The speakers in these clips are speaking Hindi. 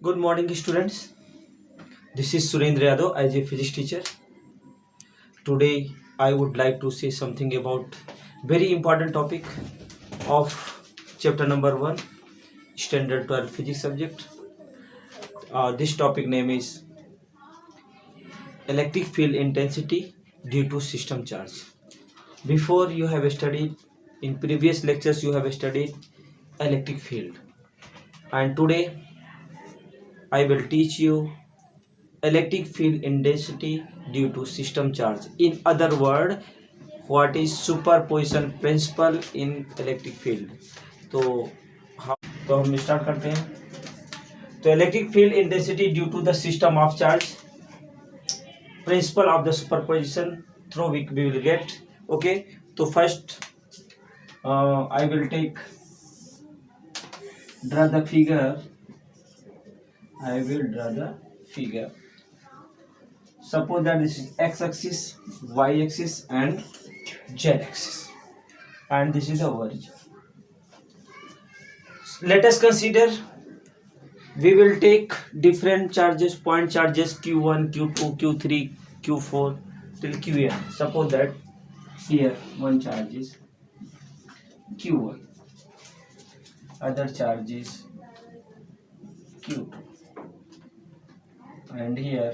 Good morning, students. This is Surendra Yadav as a physics teacher. Today, I would like to say something about very important topic of chapter number 1, Standard 12 Physics subject. This topic name is electric field intensity due to system charge. Before you have studied, in previous lectures you have studied electric field, and today I will teach you electric field intensity due to system charge. In other word, what is superposition principle in electric field. तो हम स्टार्ट करते हैं. तो electric field intensity due to the system of charge, principle of the superposition through we will get. Okay, तो first I will take draw the figure. I will draw the figure. Suppose that this is x-axis, y-axis and z-axis, and this is the origin. Let us consider we will take different charges, point charges q1, q2, q3, q4 till qn. Suppose that here one charge is q1, other charge is q2, and here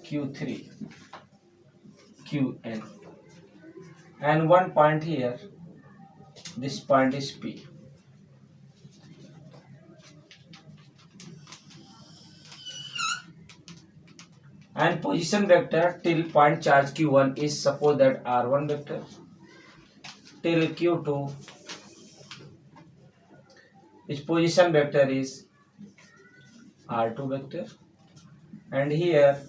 q3, qn, and one point here, this point is p. And position vector till point charge q1 is, suppose that r1 vector, till q2 its position vector is r2 vector, and here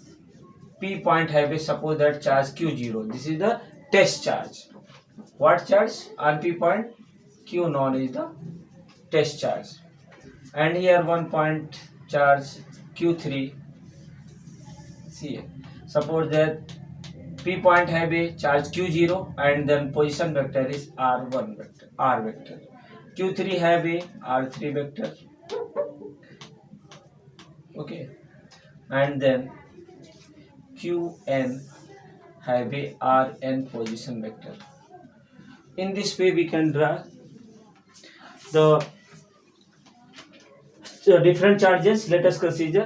p point have a, suppose that charge q0. This is the test charge. What charge on p point? Q known is the test charge. And here one point charge q3. See here, suppose that p point have a charge q0 and then position vector is r1 vector, r vector. q3 have a r3 vector. Okay, and then qn have a rn position vector. In this way we can draw the different charges. Let us consider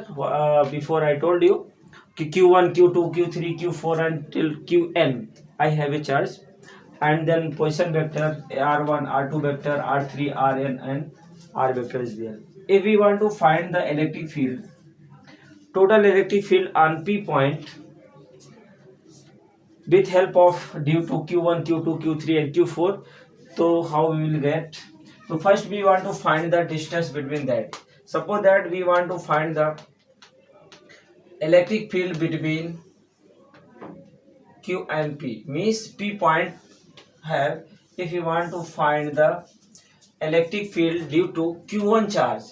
before I told you q1, q2, q3, q4 until qn I have a charge, and then position vector r1, r2 vector, r3, rn and r vector is there. If we want to find the electric field, total electric field on p point with help of due to q1, q2, q3 and q4, so how we will get? So first we want to find the distance between that. Suppose that we want to find the electric field between q and p, means p point have, if you want to find the electric field due to q1 charge,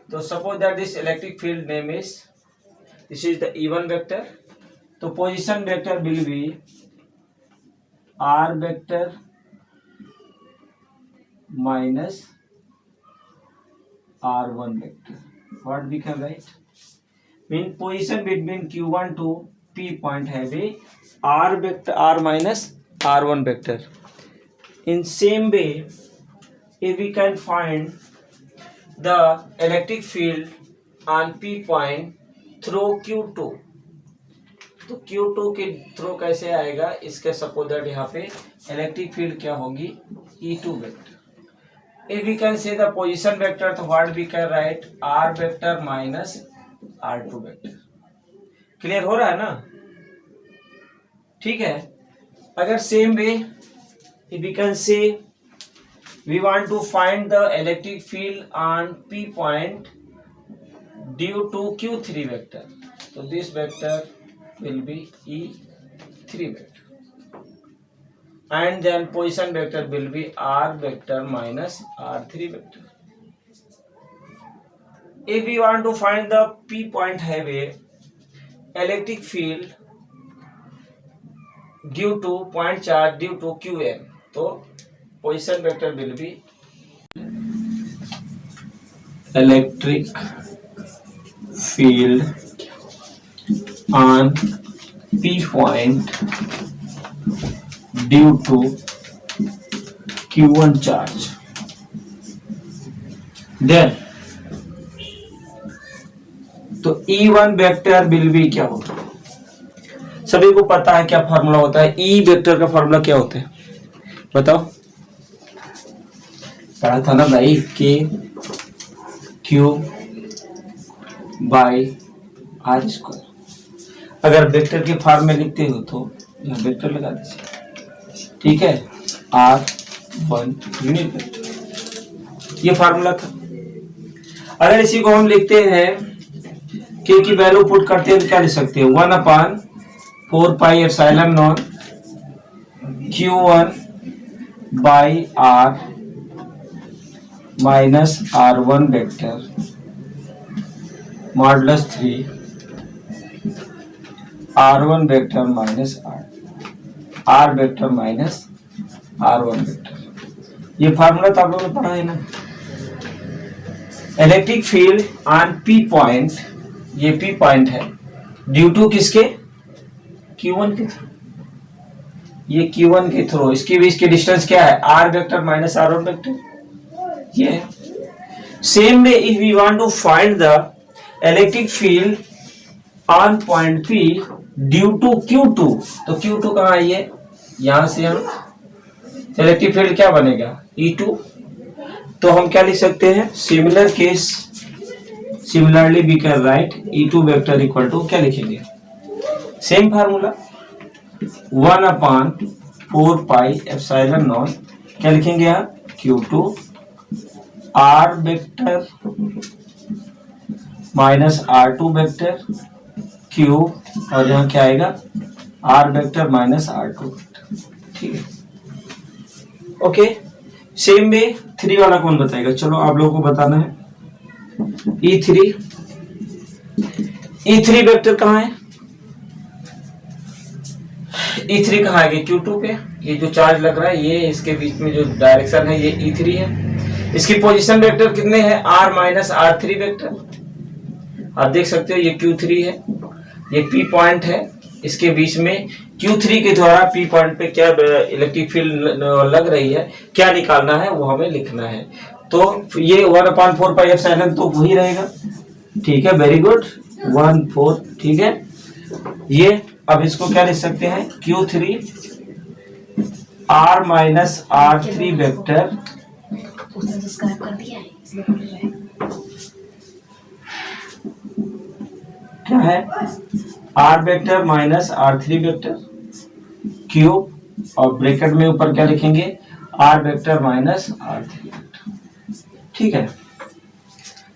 so suppose that this electric field name is, this is the E1 vector. So position vector will be r vector minus r1 vector. What we can write? Mean position between q1 to p point have a r vector, r minus r1 vector. In same way, if we can find the electric field on p point through q2, तो q2 के थ्रू कैसे आएगा? इसके सपोज दैट यहाँ पे इलेक्ट्रिक फील्ड क्या होगी? E2 vector. If we can say the position vector, तो what we can write? r vector minus r2 vector. Clear हो रहा है ना? ठीक है. अगर same way if we can say we want to find the electric field on p point due to q3 vector, so this vector will be E3 vector, and then position vector will be r vector minus r3 vector. If we want to find the p point have a electric field due to point charge due to qn, so position vector will be electric field on P point due to Q1 charge, then तो E1 वेक्टर विल बी क्या होगा? सभी को पता है क्या फॉर्मूला होता है? E वेक्टर का फॉर्मूला क्या होता है बताओ? पढ़ा था ना भाई, के क्यू बाई आर स्क्वायर। अगर वेक्टर के फॉर्म में लिखते हो तो यहाँ वेक्टर लगा दीजिए, ठीक है, R1 यूनिट वेक्टर, ये फॉर्मूला था। अगर इसी को हम लिखते हैं, के की वैल्यू पुट करते हैं तो क्या लिख सकते हैं? 1/4πε0 Q1 by R minus R1 vector modulus 3 R1 vector minus R vector minus R1 vector. ये फार्मूला तो आप लोगों ने पढ़ा है ना। Electric field on P point, ये P पॉइंट है, ड्यू टू किसके? Q1 के थ्रू, ये Q1 के थ्रू, इसके बीच की डिस्टेंस क्या है? R vector minus R1 vector, ये है। Same way if we want to find the electric field on point P due to Q2, तो Q2 कहाँ है? ये यहां से हम इलेक्ट्रिक फील्ड क्या बनेगा? E2। तो हम क्या लिख सकते हैं? Similar case, similarly we can write E2 vector equal to क्या लिखेंगे? सेम फार्मूला 1/4πε0 क्या लिखेंगे यहाँ? Q2 R vector minus R2 vector cube, और यहाँ क्या आएगा? R vector minus R2 vector, ठीक है, ओके। सेम वे 3 वाला कौन बताएगा? चलो आप लोगों को बताना है। E3 वेक्टर कहाँ है? E3 कहाँ है? Q2 पे, ये जो चार्ज लग रहा है, ये इसके बीच में जो डायरेक्शन है, ये E3 है। इसकी पोजीशन वेक्टर कितने हैं? R माइनस R3 वेक्टर, आप देख सकते हो ये Q3 है, ये P पॉइंट है, इसके बीच में Q3 के द्वारा P पॉइंट पे क्या इलेक्ट्रिक फील्ड लग रही है, क्या निकालना है वो हमें लिखना है। तो ये 1/4πε तो वही रहेगा, ठीक है, वेरी गुड, 1/4, ठीक है। ये अब इसको क्या लिख सकते हैं? Q3 R minus R3 vector क्या है? R vector minus R3 vector cube, और ब्रैकेट में ऊपर क्या लिखेंगे? R vector minus R3 vector, ठीक है।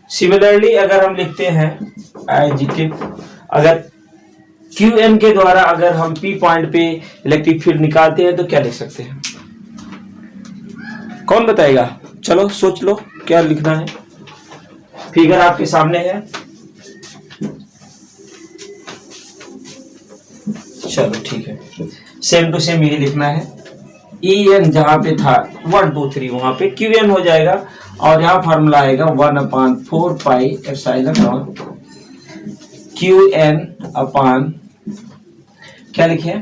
सिमिलरली अगर हम लिखते हैं एडजेक्टिव, अगर Qn के द्वारा अगर हम P पॉइंट पे इलेक्ट्रिक फील्ड निकालते हैं तो क्या लिख सकते हैं? कौन बताएगा? चलो सोच लो क्या लिखना है। फिगर आपके सामने है, चलो ठीक है, सेम टू सेम यही लिखना है। En जहां पे था 1 2 3 वहां पे Qn हो जाएगा, और यहाँ फॉर्मूला आएगा 1/4πε0 Qn अपान क्या लिखे?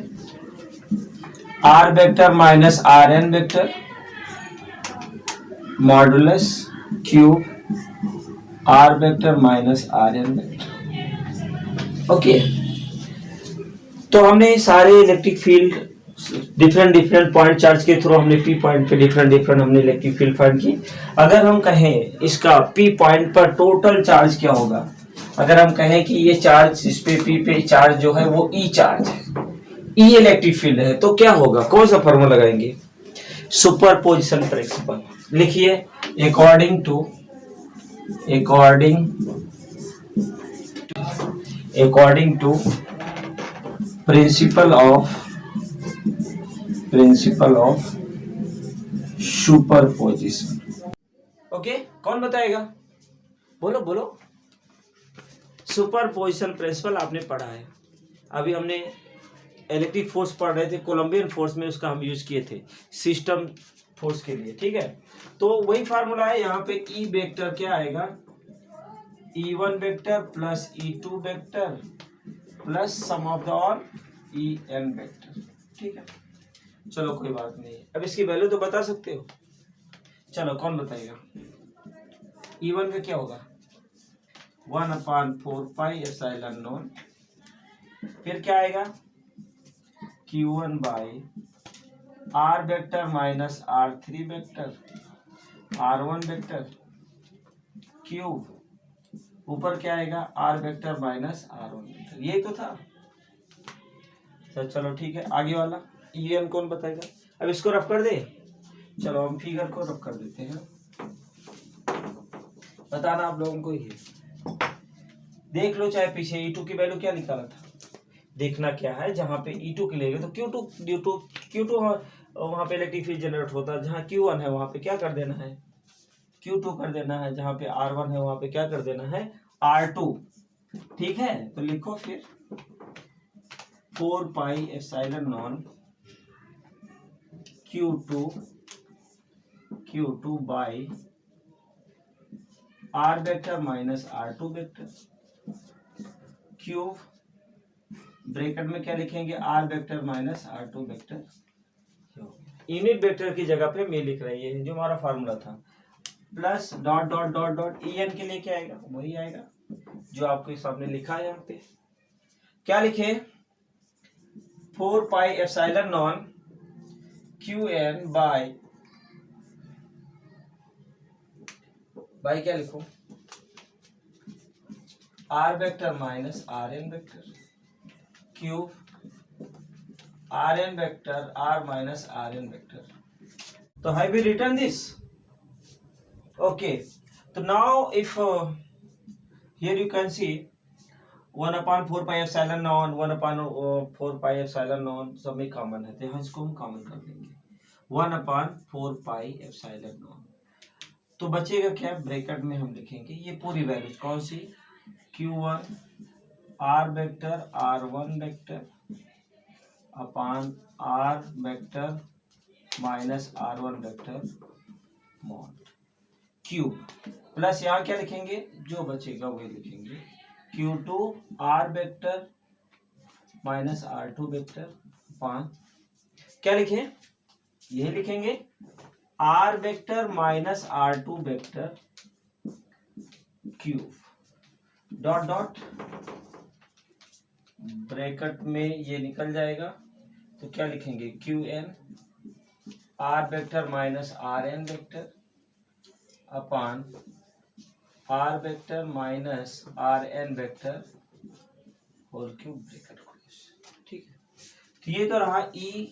R vector minus Rn vector modulus cube R vector minus Rn vector, okay. तो हमने सारे electric field different point charge के थ्रू हमने P पॉइंट पे डिफरेंट हमने इलेक्ट्रिक फील्ड फाइंड की। अगर हम कहें इसका P पॉइंट पर टोटल चार्ज क्या होगा, अगर हम कहें कि ये चार्ज इस पे P पे चार्ज जो है वो E चार्ज है, E इलेक्ट्रिक फील्ड है, तो क्या होगा? कौन सा फॉर्मूला लगाएंगे? सुपरपोजिशन प्रिंसिपल लिखिए। According to principle of superposition, okay. कौन बताएगा? बोलो बोलो। सुपरपोजिशन प्रिंसिपल आपने पढ़ा है, अभी हमने इलेक्ट्रिक फोर्स पढ़ रहे थे, कोलंबियन फोर्स में उसका हम यूज किए थे सिस्टम फोर्स के लिए, ठीक है। तो वही फार्मूला है यहाँ पे। ई वेक्टर क्या आएगा? E1 vector plus E2 vector plus sum of the all En vector. ठीक है, चलो कोई बात नहीं। अब इसकी वैल्यू तो बता सकते हो, चलो कौन बताएगा? E1 का क्या होगा? 1/4πε0। फिर क्या आएगा? Q1 by R vector minus R3 vector R1 vector cube, ऊपर क्या आएगा? R vector minus R1 vector. यही तो था। तो चलो ठीक है, आगे वाला En कौन बताएगा? अब इसको रफ कर दे। चलो हम फिगर को रफ कर देते हैं, बताना आप लोगों को ही। देख लो चाहे पीछे E2 की वैल्यू क्या निकाला था, देखना क्या है। जहां पे E2 के लिए तो Q2 वहां पे इलेक्ट्रिक फील्ड जनरेट होता है। जहां Q1 है वहां पे क्या कर देना है? Q2 कर देना है। जहां पे R1 है वहां पे क्या कर देना है? R2। ठीक है, तो लिखो फिर 4πε0 Q2 by R vector minus R2 vector cube, bracket में क्या लिखेंगे? R vector minus R2 vector. Unit vector की जगह पे मैं लिख रही है जो हमारा फॉर्मूला था, plus dot dot dot dot En के लिए क्या आएगा? वही आएगा जो आपके सामने लिखा है। यहाँ पे क्या लिखे? 4πε0 Qn बाई क्या लिखो? R vector minus Rn vector cube Rn vector R minus Rn vector. तो have we written this? Okay, तो now if here you can see 1/4πε0 1/4πε0 सब में कॉमन है, तो यहाँ इसको हम कॉमन कर देंगे 1/4πε0। तो बचेगा क्या? ब्रैकेट में हम लिखेंगे ये पूरी वैल्यूज कौन सी? Q1 R vector R1 vector upon R vector minus R1 vector mod cube, plus यहाँ क्या लिखेंगे? जो बचेगा वही लिखेंगे Q2 R vector minus R2 vector upon क्या लिखें? यही लिखेंगे R vector minus R2 vector cube, dot dot bracket में ये निकल जाएगा। तो क्या लिखेंगे? Qn R vector minus Rn vector upon R vector minus Rn vector whole cube bracket close. ठीक है, तो ये तो रहा E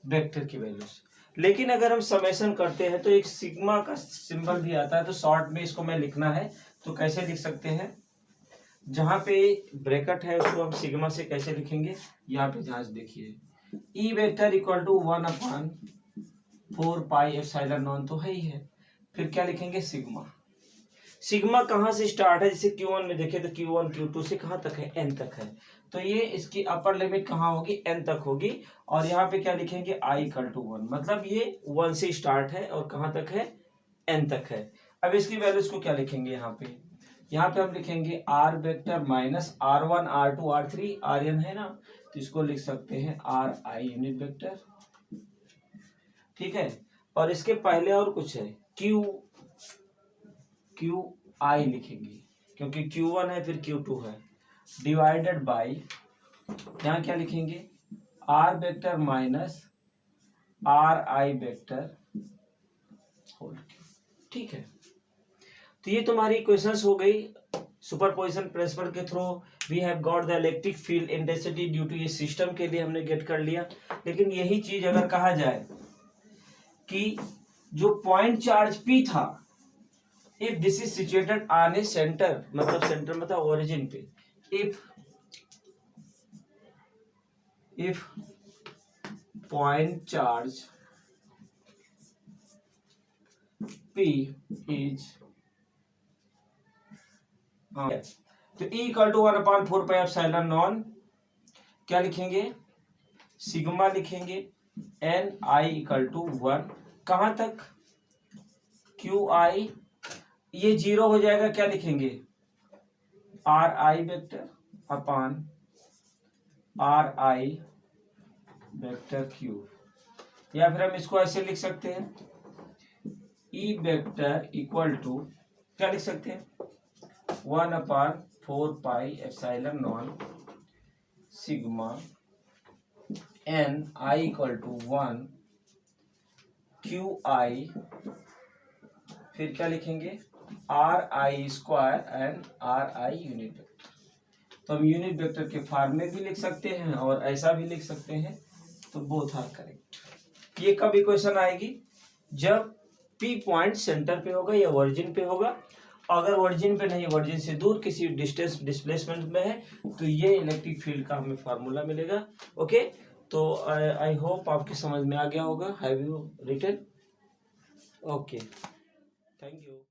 वेक्टर की वैल्यूज। लेकिन अगर हम समेशन करते हैं तो एक सिग्मा का सिंबल भी आता है, तो शॉर्ट में इसको मैं लिखना है तो कैसे लिख सकते हैं? जहां पे ब्रैकेट है उसको हम सिग्मा से कैसे लिखेंगे? यहाँ पे जांच देखिए, E वेक्टर इक्वल टू 1/4πε0 तो है ही है। फिर क्या लिखेंगे? सिग्मा। सिग्मा कहाँ से स्टार्ट है? जैसे Q1 में देखें तो Q1 Q2 से कहाँ तक है? N तक है। तो ये इसकी अपर लिमिट कहाँ होगी? N तक होगी। और यहाँ पे क्या लिखेंगे? I इक्वल टू 1, मतलब ये 1 से स्टार्ट है और कहाँ तक है? N तक है। अब इसकी वैल्यूज को क्या लिखेंगे? यहाँ पे हम लिखेंगे R vector minus R1 R2 R3 Rn है ना, तो इसको लिख सकते हैं Ri यूनिट वेक्टर। ठीक है, और इसके पहले और कुछ है QI लिखेंगे क्योंकि Q1 है फिर Q2 है, डिवाइडेड बाय यहाँ क्या लिखेंगे? R vector minus Ri vector whole cube. ठीक है, तो ये तुम्हारी क्वेश्चंस हो गई। सुपरपोजिशन प्रिंसिपल के through we have got the electric field intensity due to ये सिस्टम के लिए हमने गेट कर लिया। लेकिन यही चीज अगर कहा जाए कि जो पॉइंट चार्ज P था, if this is situated on A centre, मतलब सेंटर मतलब ओरिजिन पे, if point charge P is तो E इक्वल टू 1/4πε0 क्या लिखेंगे? सिग्मा लिखेंगे Ni इक्वल टू 1 कहां तक? QI ये जीरो हो जाएगा, क्या लिखेंगे, R I vector upon are I vector Q, या फिर हम इसको ऐसे लिख सकते हैं, ई वेक्टर इक्वल टू, क्या लिख सकते हैं, 1/4 pi sigma N I equal to 1 Q I, फिर क्या लिखेंगे, R I square and R I unit vector. तो हम यूनिट वेक्टर के फॉर्म में भी लिख सकते हैं और ऐसा भी लिख सकते हैं, तो बोथ आर करेक्ट। ये कब इक्वेशन आएगी, जब पी पॉइंट सेंटर पे होगा या ओरिजिन पे होगा। अगर ओरिजिन पे नहीं, ओरिजिन से दूर किसी डिस्टेंस डिस्प्लेसमेंट में है, तो ये इलेक्ट्रिक फील्ड का हमें फार्मूला मिलेगा। ओके, तो आई होप आपकी समझ में आ गया होगा। Have you written? Okay, thank you.